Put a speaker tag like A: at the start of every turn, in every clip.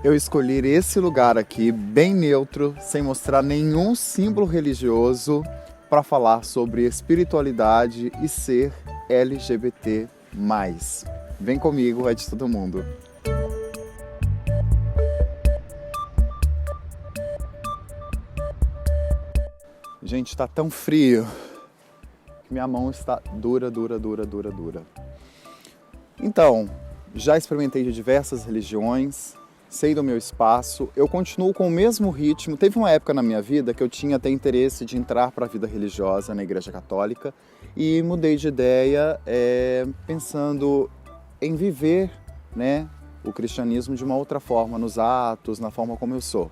A: eu escolhi esse lugar aqui, bem neutro, sem mostrar nenhum símbolo religioso, para falar sobre espiritualidade e ser LGBT+. Vem comigo, é de todo mundo. Gente, tá tão frio que minha mão está dura. Então, já experimentei de diversas religiões, sei do meu espaço, eu continuo com o mesmo ritmo. Teve uma época na minha vida que eu tinha até interesse de entrar para a vida religiosa na Igreja Católica e mudei de ideia pensando em viver, né, o cristianismo de uma outra forma, nos atos, na forma como eu sou.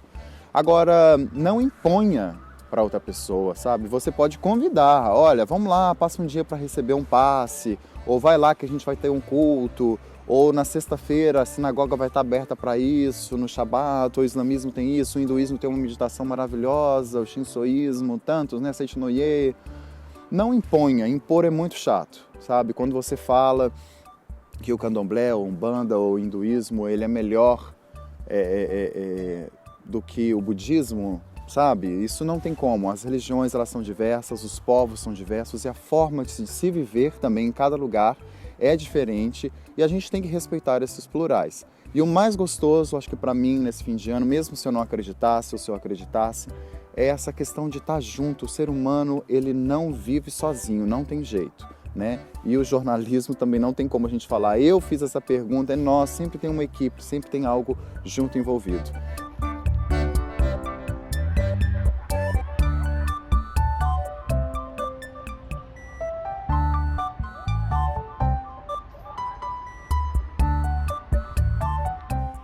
A: Agora, não imponha para outra pessoa, sabe? Você pode convidar, olha, vamos lá, passa um dia para receber um passe, ou vai lá que a gente vai ter um culto, ou na sexta-feira a sinagoga vai estar aberta para isso, no Shabat, o islamismo tem isso, o hinduísmo tem uma meditação maravilhosa, o shintoísmo, tantos, né, Seitinoye. Não imponha, impor é muito chato, sabe? Quando você fala que o candomblé, ou umbanda, ou hinduísmo, ele é melhor do que o budismo, sabe? Isso não tem como. As religiões, elas são diversas, os povos são diversos e a forma de se viver também em cada lugar é diferente e a gente tem que respeitar esses plurais. E o mais gostoso, acho que para mim, nesse fim de ano, mesmo se eu não acreditasse ou se eu acreditasse, é essa questão de estar junto. O ser humano, ele não vive sozinho, não tem jeito, né? E o jornalismo também não tem como a gente falar, eu fiz essa pergunta, é nós, sempre tem uma equipe, sempre tem algo junto envolvido.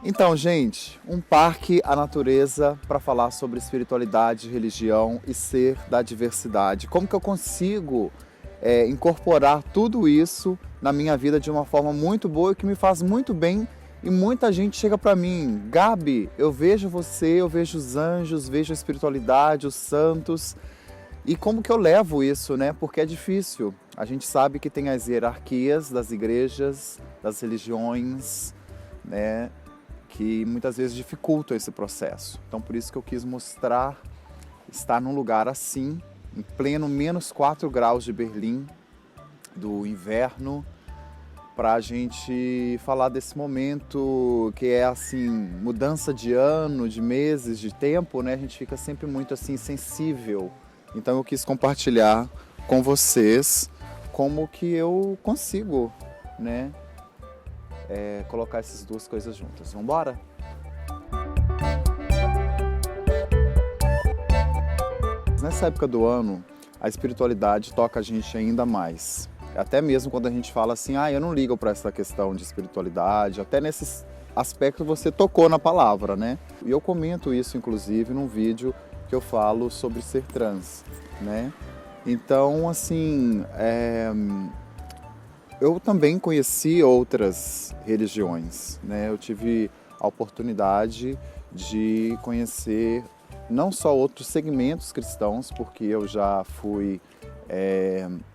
A: Então, gente, um parque à natureza para falar sobre espiritualidade, religião e ser da diversidade. Como que eu consigo incorporar tudo isso na minha vida de uma forma muito boa e que me faz muito bem? E muita gente chega para mim, Gabi, eu vejo você, eu vejo os anjos, vejo a espiritualidade, os santos. E como que eu levo isso, né? Porque é difícil. A gente sabe que tem as hierarquias das igrejas, das religiões, né? Que muitas vezes dificultam esse processo. Então, por isso que eu quis mostrar, estar num lugar assim, em pleno menos 4 graus de Berlim, do inverno, para a gente falar desse momento que é assim, mudança de ano, de meses, de tempo, né? A gente fica sempre muito assim, sensível. Então, eu quis compartilhar com vocês como que eu consigo, né? Colocar essas duas coisas juntas. Vamos embora? Nessa época do ano, a espiritualidade toca a gente ainda mais. Até mesmo quando a gente fala assim, eu não ligo para essa questão de espiritualidade, até nesses aspectos você tocou na palavra, né? E eu comento isso, inclusive, num vídeo que eu falo sobre ser trans, né? Então, assim, eu também conheci outras religiões, né? Eu tive a oportunidade de conhecer não só outros segmentos cristãos, porque eu já fui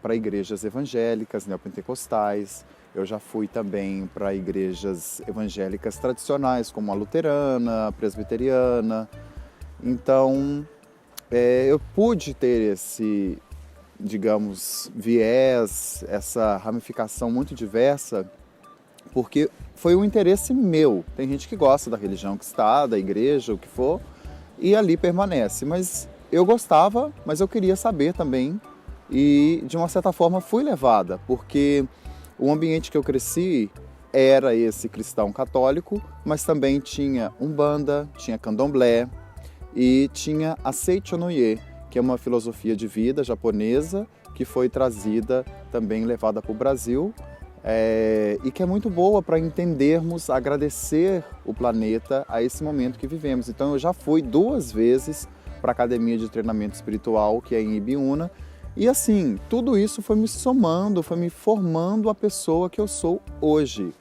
A: para igrejas evangélicas, neopentecostais, eu já fui também para igrejas evangélicas tradicionais, como a luterana, a presbiteriana. Então, eu pude ter esse, digamos, viés, essa ramificação muito diversa, porque foi um interesse meu. Tem gente que gosta da religião que está, da igreja, o que for, e ali permanece. Mas eu gostava, mas eu queria saber também, e de uma certa forma fui levada, porque o ambiente que eu cresci era esse cristão católico, mas também tinha umbanda, tinha candomblé e tinha a Seitinoye, que é uma filosofia de vida japonesa que foi trazida, também levada para o Brasil, e que é muito boa para entendermos, agradecer o planeta a esse momento que vivemos. Então eu já fui 2 vezes para a Academia de Treinamento Espiritual, que é em Ibiúna, e assim, tudo isso foi me somando, foi me formando a pessoa que eu sou hoje.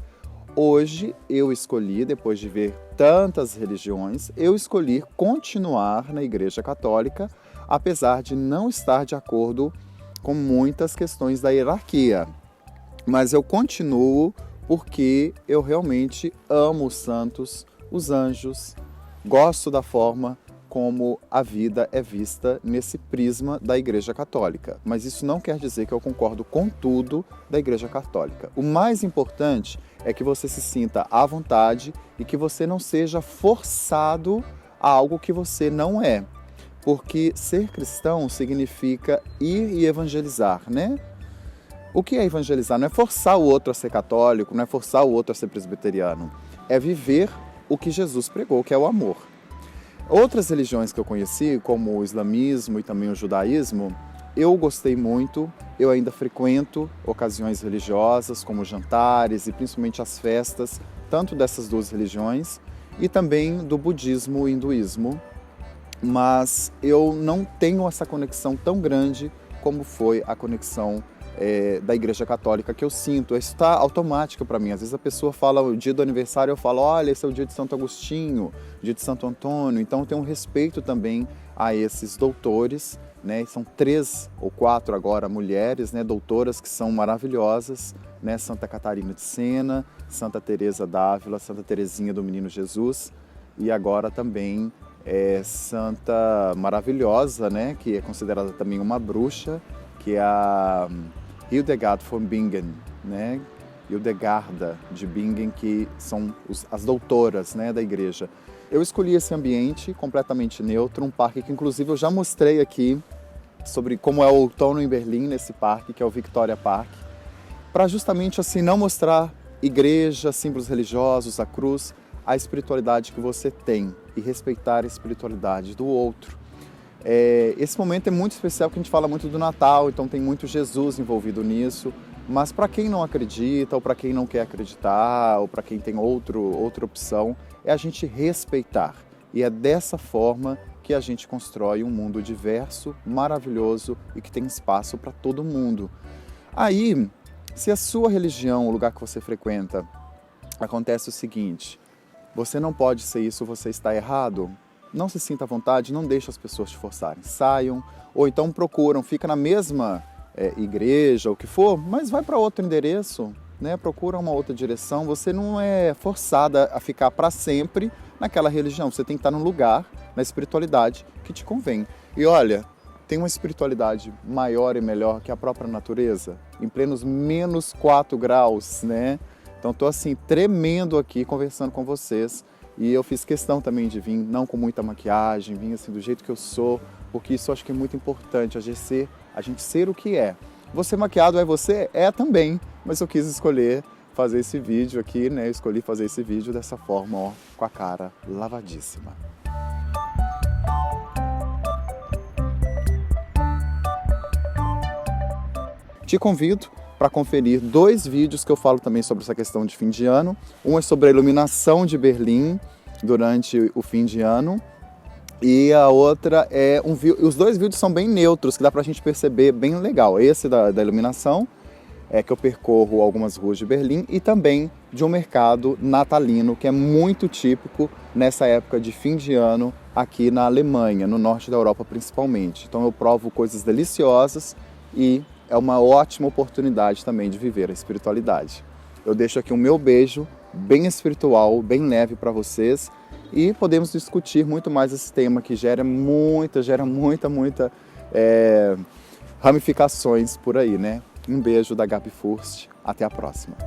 A: Hoje eu escolhi, depois de ver tantas religiões, eu escolhi continuar na Igreja Católica, apesar de não estar de acordo com muitas questões da hierarquia. Mas eu continuo porque eu realmente amo os santos, os anjos, gosto da forma como a vida é vista nesse prisma da Igreja Católica. Mas isso não quer dizer que eu concordo com tudo da Igreja Católica. O mais importante é que você se sinta à vontade e que você não seja forçado a algo que você não é. Porque ser cristão significa ir e evangelizar, né? O que é evangelizar? Não é forçar o outro a ser católico, não é forçar o outro a ser presbiteriano. É viver o que Jesus pregou, que é o amor. Outras religiões que eu conheci, como o islamismo e também o judaísmo, eu gostei muito, eu ainda frequento ocasiões religiosas, como jantares e principalmente as festas, tanto dessas duas religiões e também do budismo e hinduísmo, mas eu não tenho essa conexão tão grande como foi a conexão da Igreja Católica que eu sinto. Isso está automático para mim. Às vezes a pessoa fala o dia do aniversário, eu falo, olha, esse é o dia de Santo Agostinho, dia de Santo Antônio. Então eu tenho um respeito também a esses doutores, né? São 3 ou 4 agora mulheres, né? Doutoras que são maravilhosas, né? Santa Catarina de Sena, Santa Teresa d'Ávila, Santa Teresinha do Menino Jesus e agora também Santa Maravilhosa, né? Que é considerada também uma bruxa, que é a Hildegard von Bingen, né? Hildegarda de Bingen, que são as doutoras, né, da igreja. Eu escolhi esse ambiente completamente neutro, um parque que inclusive eu já mostrei aqui sobre como é o outono em Berlim, nesse parque, que é o Victoria Park, para justamente assim não mostrar igreja, símbolos religiosos, a cruz, a espiritualidade que você tem e respeitar a espiritualidade do outro. Esse momento é muito especial porque a gente fala muito do Natal, então tem muito Jesus envolvido nisso, mas para quem não acredita, ou para quem não quer acreditar, ou para quem tem outra opção, é a gente respeitar. E é dessa forma que a gente constrói um mundo diverso, maravilhoso e que tem espaço para todo mundo. Aí, se a sua religião, o lugar que você frequenta, acontece o seguinte, você não pode ser isso, você está errado, não se sinta à vontade, não deixe as pessoas te forçarem. Saiam, ou então procuram, fica na mesma igreja, o que for, mas vai para outro endereço, né? Procura uma outra direção. Você não é forçada a ficar para sempre naquela religião. Você tem que estar num lugar, na espiritualidade, que te convém. E olha, tem uma espiritualidade maior e melhor que a própria natureza, em plenos menos 4 graus, né? Então estou assim, tremendo aqui, conversando com vocês. E eu fiz questão também de vir, não com muita maquiagem, vim assim do jeito que eu sou, porque isso eu acho que é muito importante, a gente ser o que é. Você maquiado é você? É também, mas eu quis escolher fazer esse vídeo aqui, né? Eu escolhi fazer esse vídeo dessa forma, ó, com a cara lavadíssima. Te convido para conferir 2 vídeos que eu falo também sobre essa questão de fim de ano. Um é sobre a iluminação de Berlim durante o fim de ano e a outra é os 2 vídeos são bem neutros, que dá para a gente perceber bem legal. Esse da iluminação, que eu percorro algumas ruas de Berlim, e também de um mercado natalino, que é muito típico nessa época de fim de ano aqui na Alemanha, no norte da Europa principalmente. Então eu provo coisas deliciosas e é uma ótima oportunidade também de viver a espiritualidade. Eu deixo aqui o meu beijo bem espiritual, bem leve para vocês e podemos discutir muito mais esse tema que gera muita ramificações por aí, né? Um beijo da Gabi Furst, até a próxima.